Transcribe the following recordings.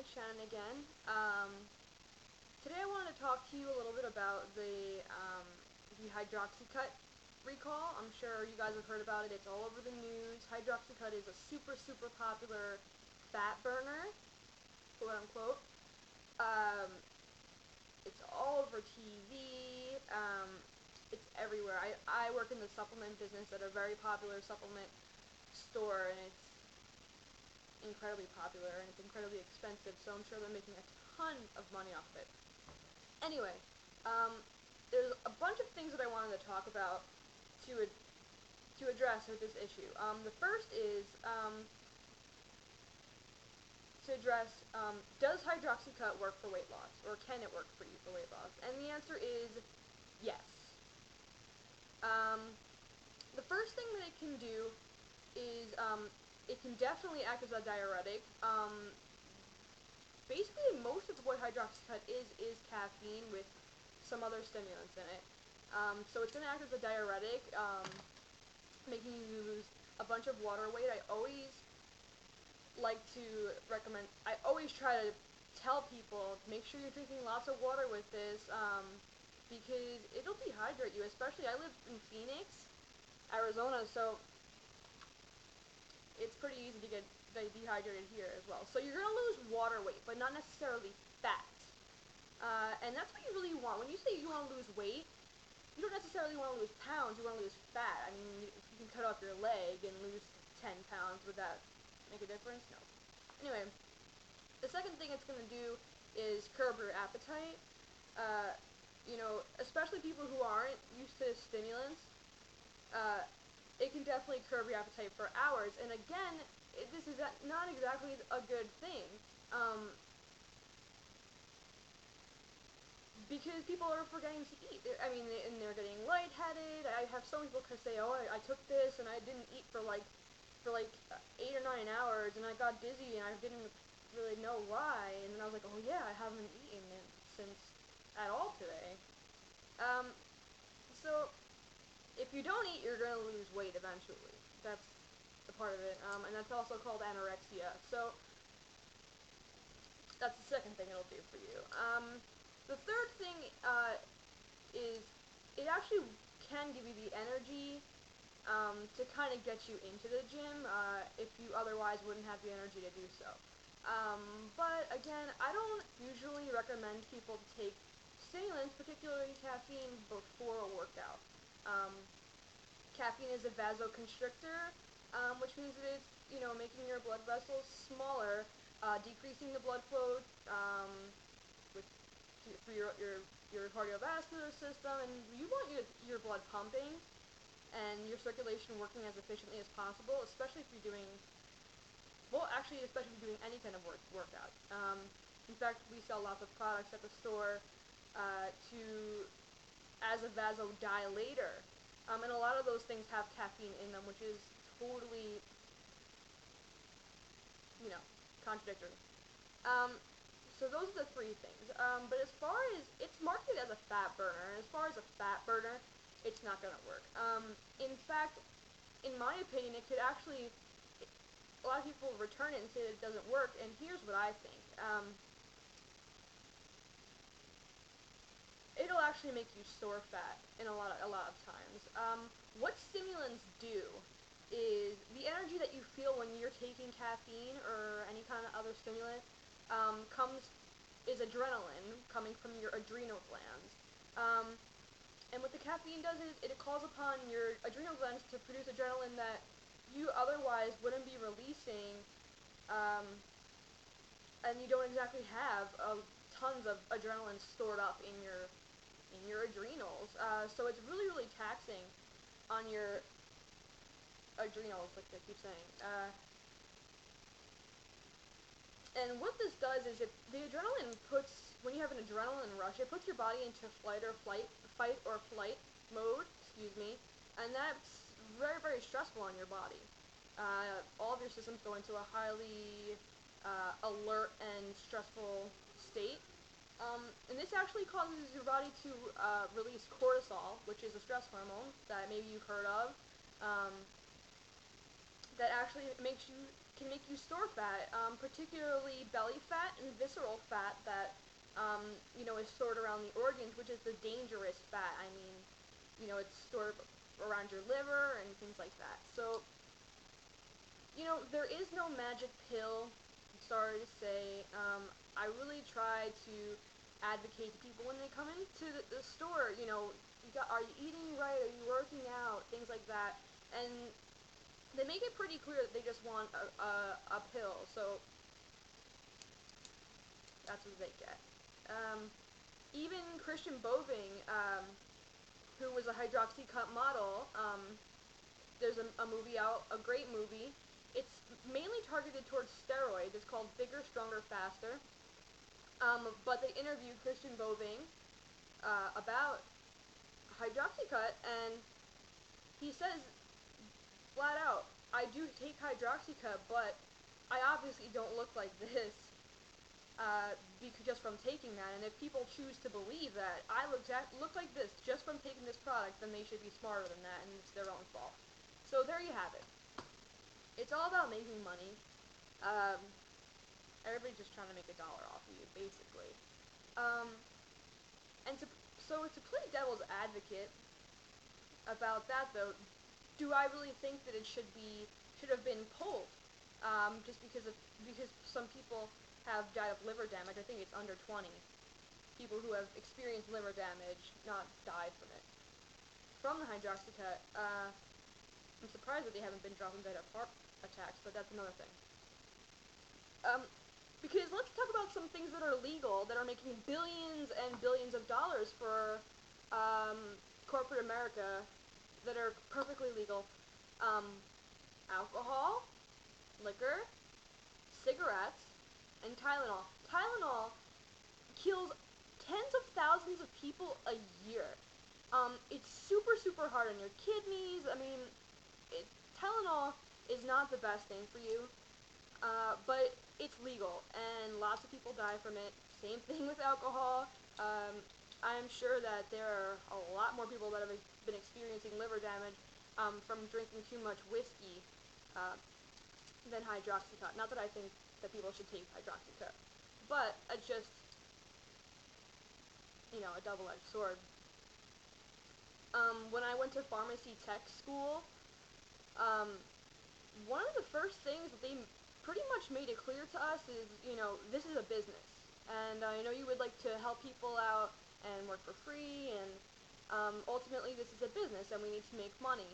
it's Shannon again. Today I wanted to talk to you a little bit about the Hydroxycut recall. I'm sure you guys have heard about it. It's all over the news. Hydroxycut is a super popular fat burner, quote unquote. Um, it's all over TV. It's everywhere. I work in the supplement business at a very popular supplement store, and it's incredibly popular, and it's incredibly expensive, so I'm sure they're making a ton of money off of it. Anyway, there's a bunch of things that I wanted to talk about to address with this issue. The first is to address, does Hydroxycut work for weight loss, or can it work for you for weight loss? And the answer is yes. The first thing that it can do is it can definitely act as a diuretic. Basically, most of what Hydroxycut is caffeine with some other stimulants in it. So it's going to act as a diuretic, making you lose a bunch of water weight. I always try to tell people, make sure you're drinking lots of water with this, because it'll dehydrate you, especially I live in Phoenix, Arizona, so it's pretty easy to get dehydrated here as well. So you're going to lose water weight, but not necessarily fat. And that's what you really want. When you say you want to lose weight, you don't necessarily want to lose pounds, you want to lose fat. I mean, if you can cut off your leg and lose 10 pounds, would that make a difference? No. Anyway, the second thing it's going to do is curb your appetite. Especially people who aren't used to stimulants, it can definitely curb your appetite for hours. And again, this is not exactly a good thing, because people are forgetting to eat. I mean, and they're getting lightheaded. I have some people say, "Oh, I took this and I didn't eat for like 8 or 9 hours, and I got dizzy and I didn't really know why." And then I was like, "Oh yeah, I haven't eaten it since at all today." So if you don't eat, you're gonna lose weight eventually. That's the part of it, and that's also called anorexia. So that's the second thing it'll do for you. The third thing is it actually can give you the energy to kind of get you into the gym if you otherwise wouldn't have the energy to do so. But again, I don't usually recommend people to take stimulants, particularly caffeine, before a workout. Caffeine is a vasoconstrictor, which means that it's making your blood vessels smaller, decreasing the blood flow through your cardiovascular system, and you want your blood pumping and your circulation working as efficiently as possible, especially if you're doing any kind of workout. In fact, we sell lots of products at the store as a vasodilator, and a lot of those things have caffeine in them, which is totally contradictory. So those are the three things. But as far as it's marketed as a fat burner, and as far as a fat burner, it's not going to work. In fact, in my opinion, it could actually. A lot of people return it and say that it doesn't work, and here's what I think. It'll actually make you store fat in a lot of times. What stimulants do is the energy that you feel when you're taking caffeine or any kind of other stimulant is adrenaline coming from your adrenal glands. And what the caffeine does is it calls upon your adrenal glands to produce adrenaline that you otherwise wouldn't be releasing, and you don't exactly have tons of adrenaline stored up in your adrenals. So it's really taxing on your adrenals, like they keep saying. And what this does is the adrenaline when you have an adrenaline rush, it puts your body into fight or flight mode, and that's very stressful on your body. All of your systems go into a highly alert and stressful state. And this actually causes your body to release cortisol, which is a stress hormone that maybe you've heard of. that actually can make you store fat, particularly belly fat and visceral fat that is stored around the organs, which is the dangerous fat. I mean, it's stored around your liver and things like that. So, there is no magic pill. I'm sorry to say. I really try to advocate to people when they come into the store. Are you eating right? Are you working out? Things like that. And they make it pretty clear that they just want a pill. So that's what they get. Even Christian Boving, who was a Hydroxycut model, there's a movie out, a great movie. It's mainly targeted towards steroids. It's called Bigger, Stronger, Faster. But they interviewed Christian Boving about Hydroxycut, and he says flat out, I do take Hydroxycut, but I obviously don't look like this just from taking that. And if people choose to believe that I look like this just from taking this product, then they should be smarter than that, and it's their own fault. So there you have it. It's all about making money. Everybody's just trying to make $1 off of you, basically. And to play devil's advocate about that, though, do I really think that it should have been pulled? Just because some people have died of liver damage. I think it's under 20 people who have experienced liver damage, not died from it, from the Hydroxycut. I'm surprised that they haven't been dropping dead of heart attacks, but that's another thing. Because let's talk about some things that are legal, that are making billions and billions of dollars for corporate America, that are perfectly legal. Alcohol, liquor, cigarettes, and Tylenol. Tylenol kills tens of thousands of people a year. It's super, super hard on your kidneys. I mean, Tylenol is not the best thing for you, but it's legal, and lots of people die from it. Same thing with alcohol. I'm sure that there are a lot more people that have been experiencing liver damage from drinking too much whiskey than Hydroxycut. Not that I think that people should take Hydroxycut, but it's just, a double-edged sword. When I went to pharmacy tech school, one of the first things that they pretty much made it clear to us is, this is a business. And I know you would like to help people out and work for free, and ultimately this is a business and we need to make money.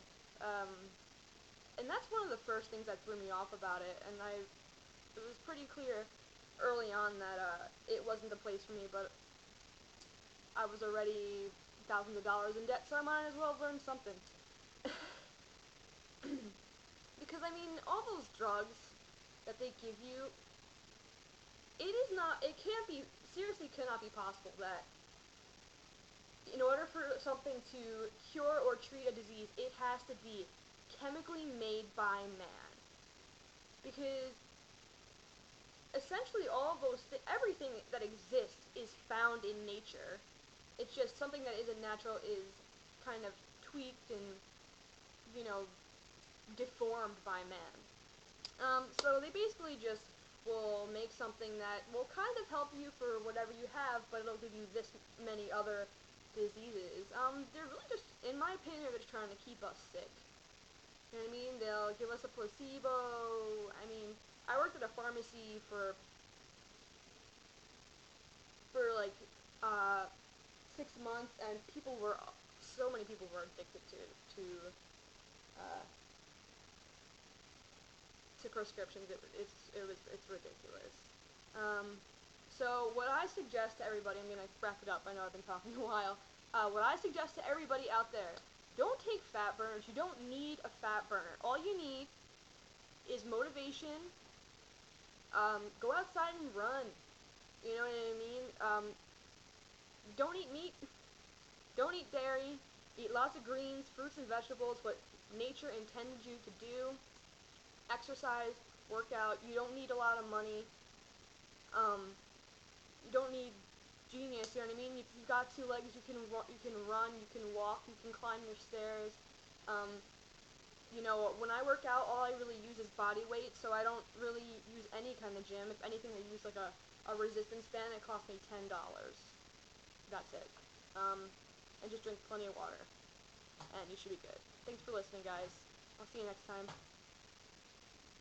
And that's one of the first things that threw me off about it, and it was pretty clear early on that it wasn't the place for me, but I was already thousands of dollars in debt, so I might as well have learned something. Because, I mean, all those drugs that they give you, seriously cannot be possible that in order for something to cure or treat a disease, it has to be chemically made by man. Because essentially everything that exists is found in nature. It's just something that isn't natural is kind of tweaked and, deformed by man. So they basically just will make something that will kind of help you for whatever you have, but it'll give you this many other diseases. They're really just, in my opinion, they're just trying to keep us sick. You know what I mean? They'll give us a placebo. I mean, I worked at a pharmacy for like 6 months, and so many people were addicted to prescriptions. It's ridiculous. So what I suggest to everybody, I'm gonna wrap it up. I know I've been talking a while. What I suggest to everybody out there: don't take fat burners. You don't need a fat burner. All you need is motivation. Go outside and run. You know what I mean? Don't eat meat. Don't eat dairy. Eat lots of greens, fruits, and vegetables, what nature intended you to do. Exercise, work out. You don't need a lot of money. You don't need genius, you know what I mean? If you've got 2 legs, you can run, you can walk, you can climb your stairs. you know, when I work out, all I really use is body weight, so I don't really use any kind of gym. If anything, I use like a resistance band. It cost me $10. That's it. And just drink plenty of water, and you should be good. Thanks for listening, guys. I'll see you next time.